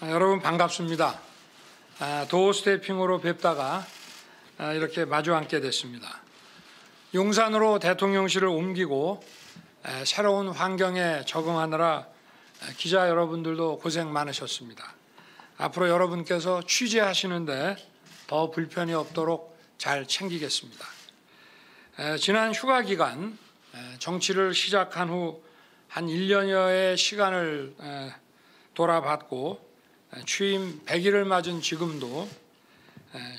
여러분 반갑습니다. 도어 스태핑으로 뵙다가 이렇게 마주 앉게 됐습니다. 용산으로 대통령실을 옮기고 새로운 환경에 적응하느라 기자 여러분들도 고생 많으셨습니다. 앞으로 여러분께서 취재하시는데 더 불편이 없도록 잘 챙기겠습니다. 지난 휴가 기간 정치를 시작한 후 한 1년여의 시간을 돌아봤고 취임 100일을 맞은 지금도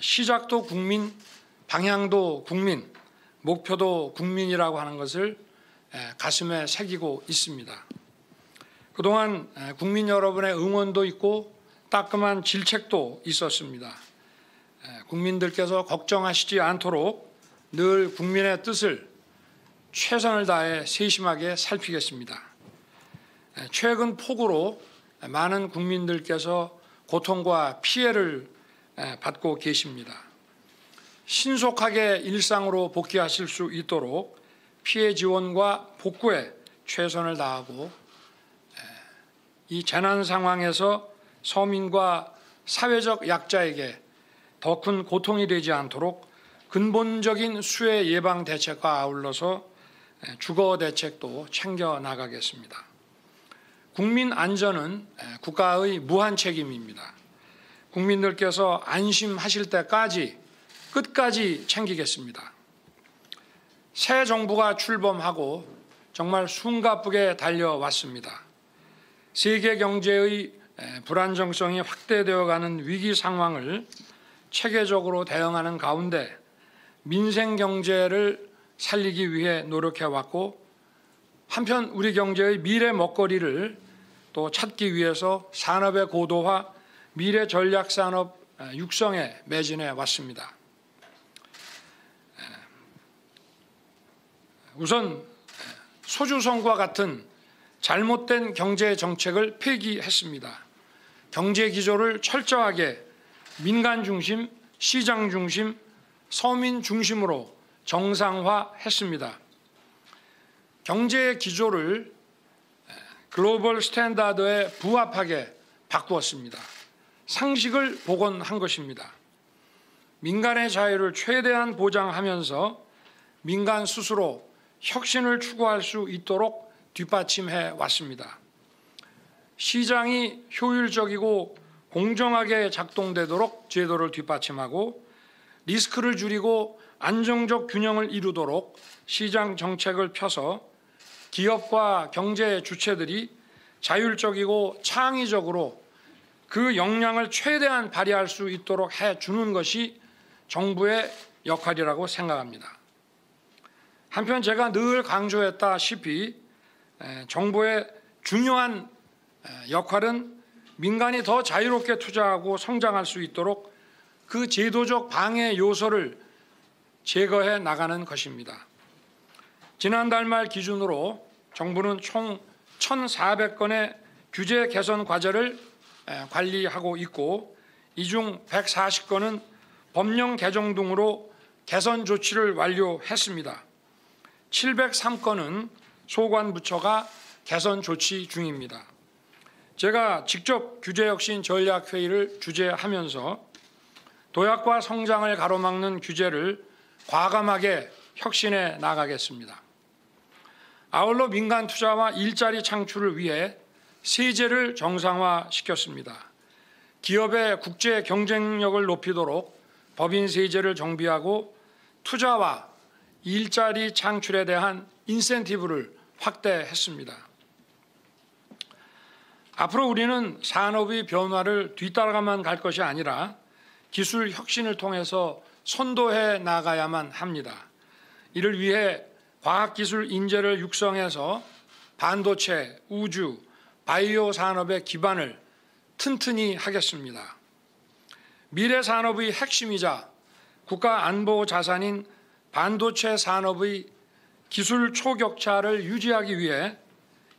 시작도 국민, 방향도 국민, 목표도 국민이라고 하는 것을 가슴에 새기고 있습니다. 그동안 국민 여러분의 응원도 있고 따끔한 질책도 있었습니다. 국민들께서 걱정하시지 않도록 늘 국민의 뜻을 최선을 다해 세심하게 살피겠습니다. 최근 폭우로 많은 국민들께서 고통과 피해를 받고 계십니다. 신속하게 일상으로 복귀하실 수 있도록 피해 지원과 복구에 최선을 다하고 이 재난 상황에서 서민과 사회적 약자에게 더 큰 고통이 되지 않도록 근본적인 수해 예방 대책과 아울러서 주거 대책도 챙겨 나가겠습니다. 국민 안전은 국가의 무한 책임입니다. 국민들께서 안심하실 때까지 끝까지 챙기겠습니다. 새 정부가 출범하고 정말 숨가쁘게 달려왔습니다. 세계 경제의 불안정성이 확대되어가는 위기 상황을 체계적으로 대응하는 가운데 민생 경제를 살리기 위해 노력해왔고 한편 우리 경제의 미래 먹거리를 또 찾기 위해서 산업의 고도화, 미래 전략 산업 육성에 매진해 왔습니다. 우선 소주성과 같은 잘못된 경제 정책을 폐기했습니다. 경제 기조를 철저하게 민간 중심, 시장 중심, 서민 중심으로 정상화했습니다. 경제의 기조를 글로벌 스탠다드에 부합하게 바꾸었습니다. 상식을 복원한 것입니다. 민간의 자유를 최대한 보장하면서 민간 스스로 혁신을 추구할 수 있도록 뒷받침해 왔습니다. 시장이 효율적이고 공정하게 작동되도록 제도를 뒷받침하고 리스크를 줄이고 안정적 균형을 이루도록 시장 정책을 펴서 기업과 경제 주체들이 자율적이고 창의적으로 그 역량을 최대한 발휘할 수 있도록 해주는 것이 정부의 역할이라고 생각합니다. 한편 제가 늘 강조했다시피 정부의 중요한 역할은 민간이 더 자유롭게 투자하고 성장할 수 있도록 그 제도적 방해 요소를 제거해 나가는 것입니다. 지난달 말 기준으로 정부는 총 1,400건의 규제 개선 과제를 관리하고 있고 이 중 140건은 법령 개정 등으로 개선 조치를 완료했습니다. 703건은 소관부처가 개선 조치 중입니다. 제가 직접 규제혁신 전략회의를 주재하면서 도약과 성장을 가로막는 규제를 과감하게 혁신해 나가겠습니다. 아울러 민간 투자와 일자리 창출을 위해 세제를 정상화시켰습니다. 기업의 국제 경쟁력을 높이도록 법인 세제를 정비하고 투자와 일자리 창출에 대한 인센티브를 확대했습니다. 앞으로 우리는 산업의 변화를 뒤따라가만 갈 것이 아니라 기술 혁신을 통해서 선도해 나가야만 합니다. 이를 위해 과학기술 인재를 육성해서 반도체, 우주, 바이오 산업의 기반을 튼튼히 하겠습니다. 미래 산업의 핵심이자 국가 안보 자산인 반도체 산업의 기술 초격차를 유지하기 위해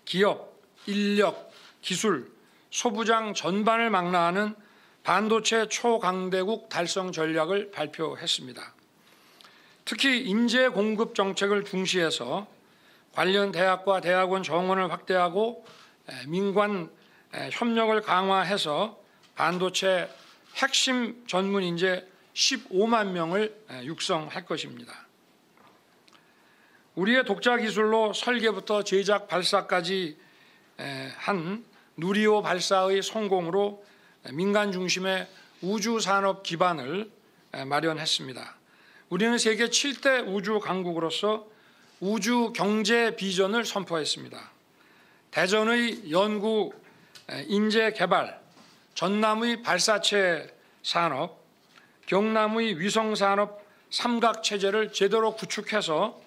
기업, 인력, 기술, 소부장 전반을 망라하는 반도체 초강대국 달성 전략을 발표했습니다. 특히 인재 공급 정책을 중시해서 관련 대학과 대학원 정원을 확대하고 민관 협력을 강화해서 반도체 핵심 전문 인재 15만 명을 육성할 것입니다. 우리의 독자 기술로 설계부터 제작 발사까지 한 누리호 발사의 성공으로 민간 중심의 우주 산업 기반을 마련했습니다. 우리는 세계 7대 우주 강국으로서 우주 경제 비전을 선포했습니다. 대전의 연구 인재 개발, 전남의 발사체 산업, 경남의 위성 산업 삼각 체제를 제대로 구축해서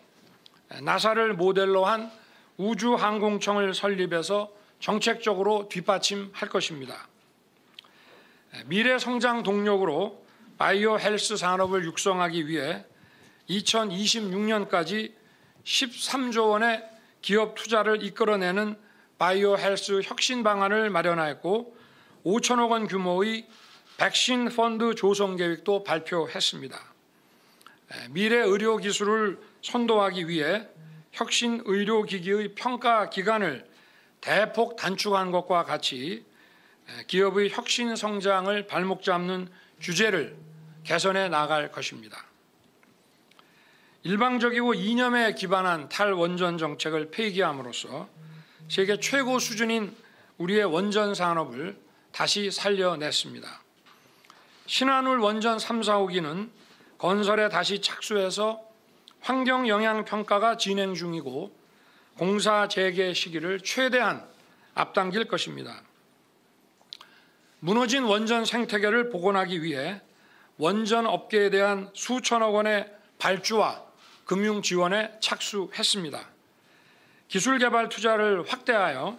나사를 모델로 한 우주항공청을 설립해서 정책적으로 뒷받침할 것입니다. 미래 성장 동력으로 바이오 헬스 산업을 육성하기 위해 2026년까지 13조 원의 기업 투자를 이끌어내는 바이오 헬스 혁신 방안을 마련하였고 5천억 원 규모의 백신 펀드 조성 계획도 발표했습니다. 미래 의료 기술을 선도하기 위해 혁신 의료기기의 평가 기간을 대폭 단축한 것과 같이 기업의 혁신 성장을 발목 잡는 규제를 개선해 나갈 것입니다. 일방적이고 이념에 기반한 탈원전 정책을 폐기함으로써 세계 최고 수준인 우리의 원전 산업을 다시 살려냈습니다. 신한울 원전 3, 4호기는 건설에 다시 착수해서 환경영향평가가 진행 중이고 공사 재개 시기를 최대한 앞당길 것입니다. 무너진 원전 생태계를 복원하기 위해 원전 업계에 대한 수천억 원의 발주와 금융 지원에 착수했습니다. 기술개발 투자를 확대하여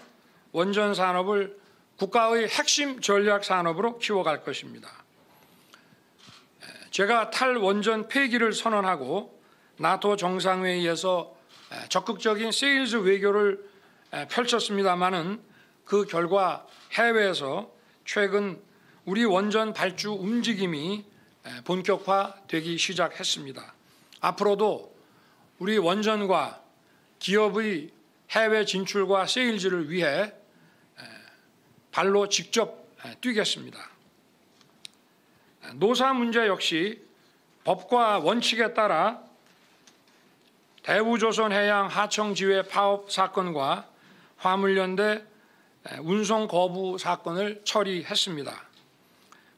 원전 산업을 국가의 핵심 전략 산업으로 키워갈 것입니다. 제가 탈원전 폐기를 선언하고 나토 정상회의에서 적극적인 세일즈 외교를 펼쳤습니다마는 그 결과 해외에서 최근 우리 원전 발주 움직임이 본격화되기 시작했습니다. 앞으로도 우리 원전과 기업의 해외 진출과 세일즈를 위해 발로 직접 뛰겠습니다. 노사 문제 역시 법과 원칙에 따라 대우조선해양 하청지회 파업 사건과 화물연대 운송 거부 사건을 처리했습니다.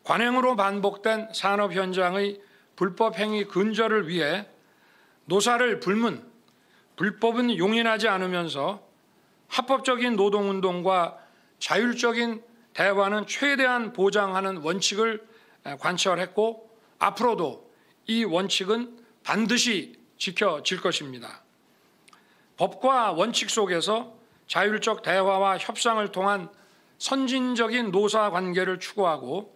관행으로 반복된 산업 현장의 불법 행위 근절을 위해 노사를 불법은 용인하지 않으면서 합법적인 노동운동과 자율적인 대화는 최대한 보장하는 원칙을 관철했고 앞으로도 이 원칙은 반드시 지켜질 것입니다. 법과 원칙 속에서 자율적 대화와 협상을 통한 선진적인 노사 관계를 추구하고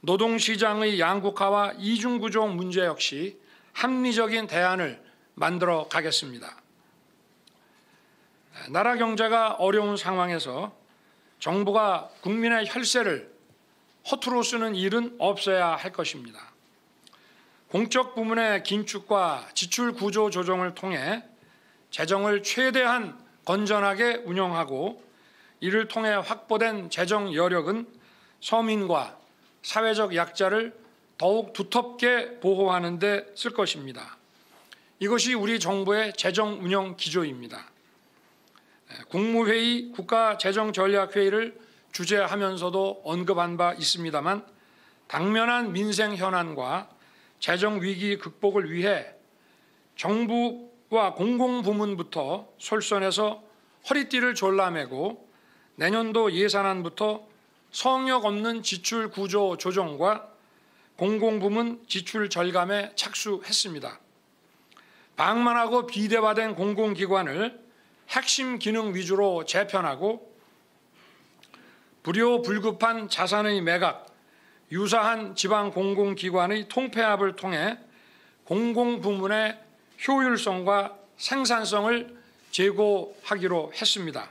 노동시장의 양극화와 이중구조 문제 역시 합리적인 대안을 만들어 가겠습니다. 나라 경제가 어려운 상황에서 정부가 국민의 혈세를 허투루 쓰는 일은 없어야 할 것입니다. 공적 부문의 긴축과 지출 구조 조정을 통해 재정을 최대한 건전하게 운영하고 이를 통해 확보된 재정 여력은 서민과 사회적 약자를 더욱 두텁게 보호하는 데 쓸 것입니다. 이것이 우리 정부의 재정 운영 기조입니다. 국무회의 국가재정전략회의를 주재하면서도 언급한 바 있습니다만 당면한 민생 현안과 재정 위기 극복을 위해 정부와 공공부문부터 솔선해서 허리띠를 졸라매고 내년도 예산안부터 성역 없는 지출 구조 조정과 공공부문 지출 절감에 착수했습니다. 방만하고 비대화된 공공기관을 핵심 기능 위주로 재편하고 불효불급한 자산의 매각, 유사한 지방 공공기관의 통폐합을 통해 공공부문의 효율성과 생산성을 제고하기로 했습니다.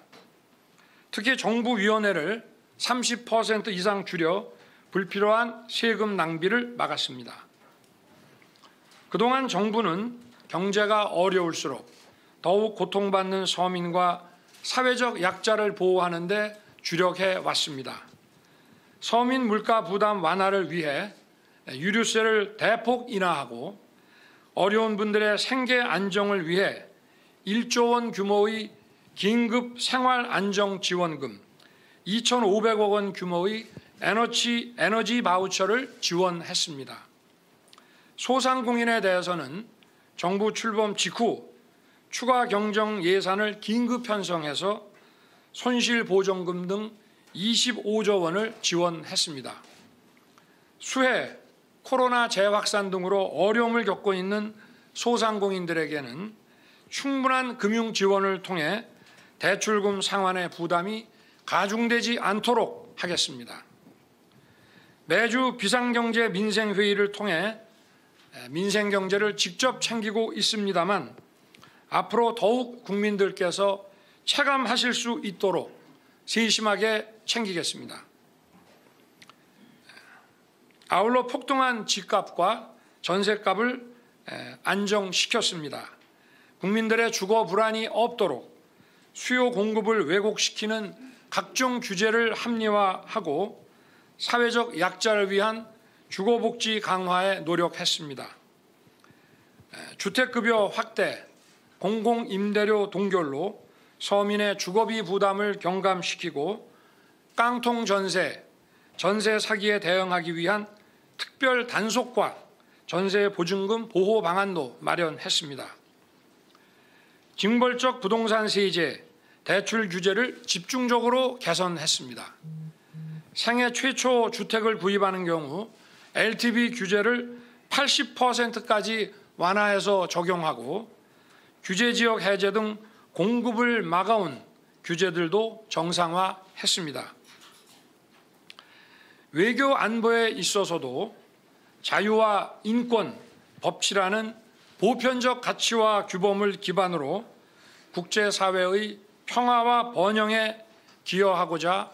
특히 정부위원회를 30% 이상 줄여 불필요한 세금 낭비를 막았습니다. 그동안 정부는 경제가 어려울수록 더욱 고통받는 서민과 사회적 약자를 보호하는 데 주력해 왔습니다. 서민 물가 부담 완화를 위해 유류세를 대폭 인하하고 어려운 분들의 생계 안정을 위해 1조 원 규모의 긴급 생활안정지원금, 2,500억 원 규모의 에너지 바우처를 지원했습니다. 소상공인에 대해서는 정부 출범 직후 추가 경정 예산을 긴급 편성해서 손실보전금 등 25조 원을 지원했습니다. 수해, 코로나 재확산 등으로 어려움을 겪고 있는 소상공인들에게는 충분한 금융 지원을 통해 대출금 상환의 부담이 가중되지 않도록 하겠습니다. 매주 비상경제 민생회의를 통해 민생경제를 직접 챙기고 있습니다만 앞으로 더욱 국민들께서 체감하실 수 있도록 세심하게 챙기겠습니다. 아울러 폭등한 집값과 전셋값을 안정시켰습니다. 국민들의 주거 불안이 없도록 수요 공급을 왜곡시키는 각종 규제를 합리화하고 사회적 약자를 위한 주거복지 강화에 노력했습니다. 주택급여 확대, 공공임대료 동결로 서민의 주거비 부담을 경감시키고 깡통 전세, 전세 사기에 대응하기 위한 특별 단속과 전세 보증금 보호 방안도 마련했습니다. 징벌적 부동산 세제, 대출 규제를 집중적으로 개선했습니다. 생애 최초 주택을 구입하는 경우 LTV 규제를 80%까지 완화해서 적용하고 규제지역 해제 등 공급을 막아온 규제들도 정상화했습니다. 외교 안보에 있어서도 자유와 인권, 법치라는 보편적 가치와 규범을 기반으로 국제사회의 평화와 번영에 기여하고자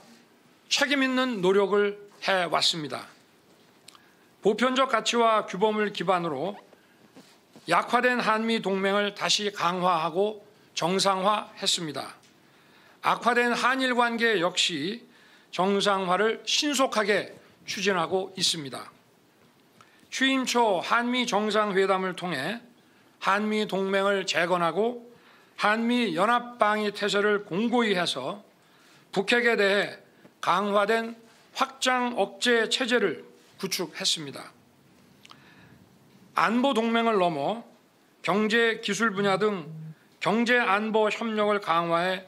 책임 있는 노력을 해왔습니다. 보편적 가치와 규범을 기반으로 약화된 한미 동맹을 다시 강화하고 정상화했습니다. 악화된 한일 관계 역시 정상화를 신속하게 추진하고 있습니다. 취임 초 한미 정상회담을 통해 한미 동맹을 재건하고 한미 연합방위 태세를 공고히 해서 북핵에 대해 강화된 확장 억제 체제를 구축했습니다. 안보 동맹을 넘어 경제 기술 분야 등 경제 안보 협력을 강화해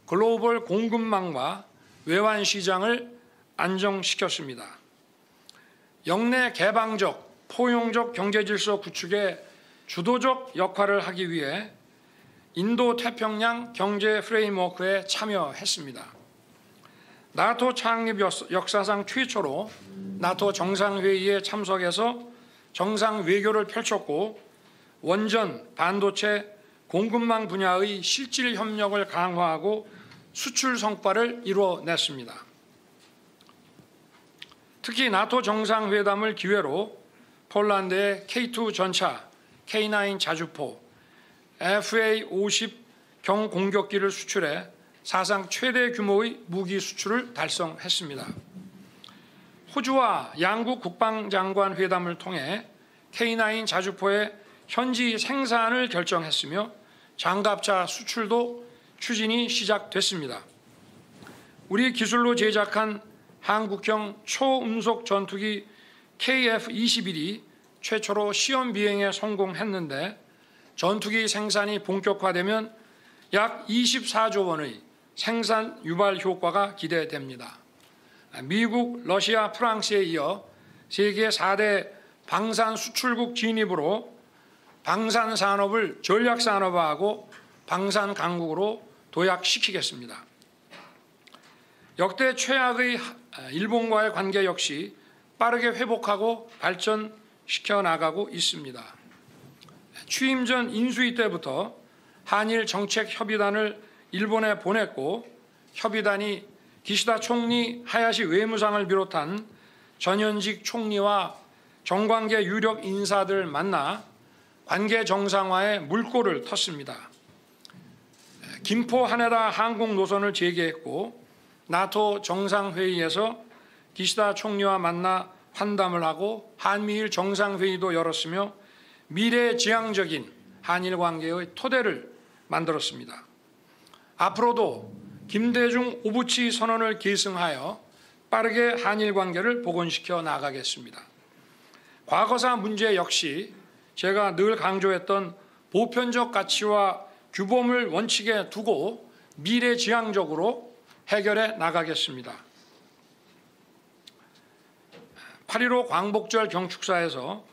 글로벌 공급망과 외환 시장을 안정시켰습니다. 영내 개방적, 포용적 경제 질서 구축에 주도적 역할을 하기 위해 인도 태평양 경제 프레임워크에 참여했습니다. 나토 창립 역사상 최초로 나토 정상회의에 참석해서 정상 외교를 펼쳤고 원전, 반도체, 공급망 분야의 실질 협력을 강화하고 수출 성과를 이뤄냈습니다. 특히 나토 정상회담을 기회로 폴란드의 K2 전차, K9 자주포, FA-50 경공격기를 수출해 사상 최대 규모의 무기 수출을 달성했습니다. 호주와 양국 국방장관 회담을 통해 K9 자주포의 현지 생산을 결정했으며 장갑차 수출도 추진이 시작됐습니다. 우리 기술로 제작한 한국형 초음속 전투기 KF-21이 최초로 시험 비행에 성공했는데 전투기 생산이 본격화되면 약 24조 원의 생산 유발 효과가 기대됩니다. 미국, 러시아, 프랑스에 이어 세계 4대 방산 수출국 진입으로 방산 산업을 전략 산업화하고 방산 강국으로 도약시키겠습니다. 역대 최악의 일본과의 관계 역시 빠르게 회복하고 발전시켜 나가고 있습니다. 취임 전 인수위 때부터 한일 정책협의단을 일본에 보냈고 협의단이 기시다 총리, 하야시 외무상을 비롯한 전현직 총리와 정관계 유력 인사들 만나 관계 정상화에 물꼬를 텄습니다. 김포 하네다 항공 노선을 재개했고 나토 정상회의에서 기시다 총리와 만나 환담을 하고 한미일 정상회의도 열었으며 미래지향적인 한일 관계의 토대를 만들었습니다. 앞으로도 김대중 오부치 선언을 계승하여 빠르게 한일 관계를 복원시켜 나가겠습니다. 과거사 문제 역시 제가 늘 강조했던 보편적 가치와 규범을 원칙에 두고 미래지향적으로 해결해 나가겠습니다. 8.15 광복절 경축사에서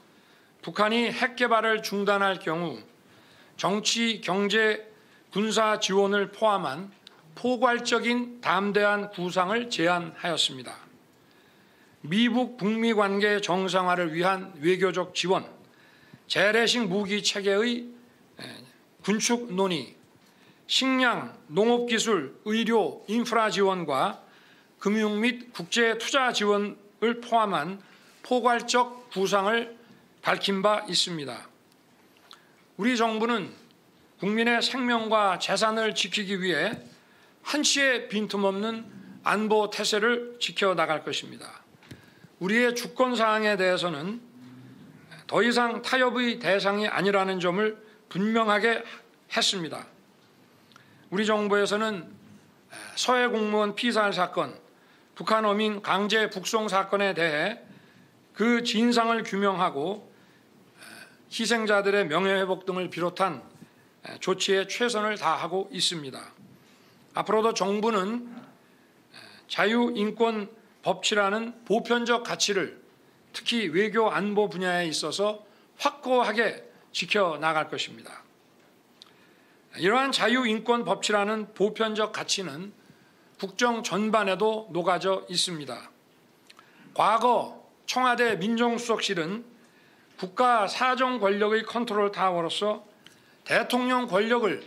북한이 핵 개발을 중단할 경우 정치, 경제, 군사 지원을 포함한 포괄적인 담대한 구상을 제안하였습니다. 미북 북미 관계 정상화를 위한 외교적 지원, 재래식 무기 체계의 군축 논의, 식량, 농업기술, 의료, 인프라 지원과 금융 및 국제 투자 지원을 포함한 포괄적 구상을 밝힌 바 있습니다. 우리 정부는 국민의 생명과 재산을 지키기 위해 한치의 빈틈없는 안보 태세를 지켜나갈 것입니다. 우리의 주권 사항에 대해서는 더 이상 타협의 대상이 아니라는 점을 분명하게 했습니다. 우리 정부에서는 서해 공무원 피살 사건, 북한 어민 강제 북송 사건에 대해 그 진상을 규명하고 희생자들의 명예회복 등을 비롯한 조치에 최선을 다하고 있습니다. 앞으로도 정부는 자유인권 법치라는 보편적 가치를 특히 외교 안보 분야에 있어서 확고하게 지켜나갈 것입니다. 이러한 자유인권 법치라는 보편적 가치는 국정 전반에도 녹아져 있습니다. 과거 청와대 민정수석실은 국가 사정 권력의 컨트롤 타워로서 대통령 권력을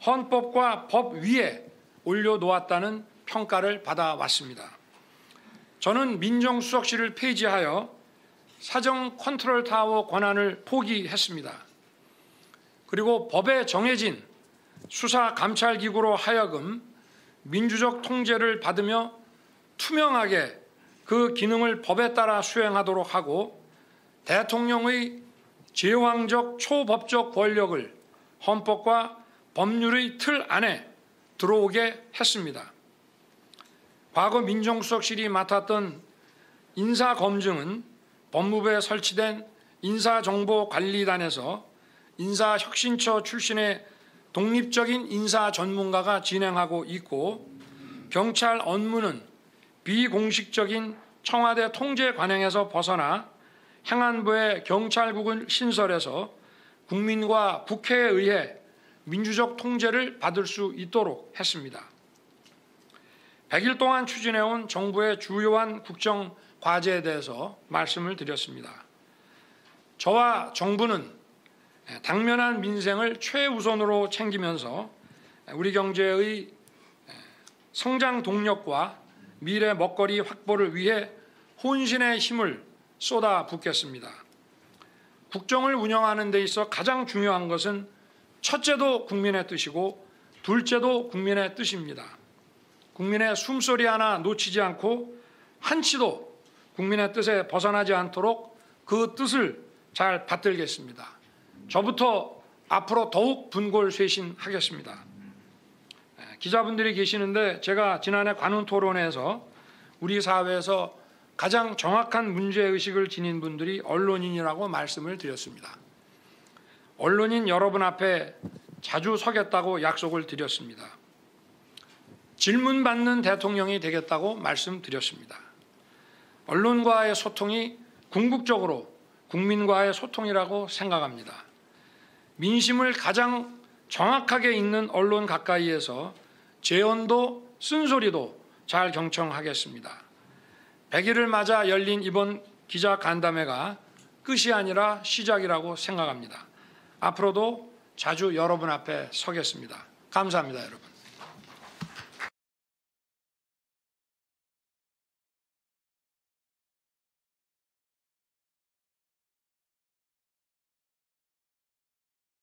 헌법과 법 위에 올려놓았다는 평가를 받아왔습니다. 저는 민정수석실을 폐지하여 사정 컨트롤 타워 권한을 포기했습니다. 그리고 법에 정해진 수사 감찰기구로 하여금 민주적 통제를 받으며 투명하게 그 기능을 법에 따라 수행하도록 하고 대통령의 제왕적 초법적 권력을 헌법과 법률의 틀 안에 들어오게 했습니다. 과거 민정수석실이 맡았던 인사검증은 법무부에 설치된 인사정보관리단에서 인사혁신처 출신의 독립적인 인사 전문가가 진행하고 있고 경찰 업무는 비공식적인 청와대 통제 관행에서 벗어나 행안부의 경찰국을 신설해서 국민과 국회에 의해 민주적 통제를 받을 수 있도록 했습니다. 100일 동안 추진해온 정부의 주요한 국정 과제에 대해서 말씀을 드렸습니다. 저와 정부는 당면한 민생을 최우선으로 챙기면서 우리 경제의 성장 동력과 미래 먹거리 확보를 위해 혼신의 힘을 쏟아붓겠습니다. 국정을 운영하는 데 있어 가장 중요한 것은 첫째도 국민의 뜻이고 둘째도 국민의 뜻입니다. 국민의 숨소리 하나 놓치지 않고 한치도 국민의 뜻에 벗어나지 않도록 그 뜻을 잘 받들겠습니다. 저부터 앞으로 더욱 분골쇄신하겠습니다. 기자분들이 계시는데 제가 지난해 관훈 토론회에서 우리 사회에서 가장 정확한 문제의식을 지닌 분들이 언론인이라고 말씀을 드렸습니다. 언론인 여러분 앞에 자주 서겠다고 약속을 드렸습니다. 질문받는 대통령이 되겠다고 말씀드렸습니다. 언론과의 소통이 궁극적으로 국민과의 소통이라고 생각합니다. 민심을 가장 정확하게 읽는 언론 가까이에서 재언도 쓴소리도 잘 경청하겠습니다. 100일을 맞아 열린 이번 기자 간담회가 끝이 아니라 시작이라고 생각합니다. 앞으로도 자주 여러분 앞에 서겠습니다. 감사합니다, 여러분.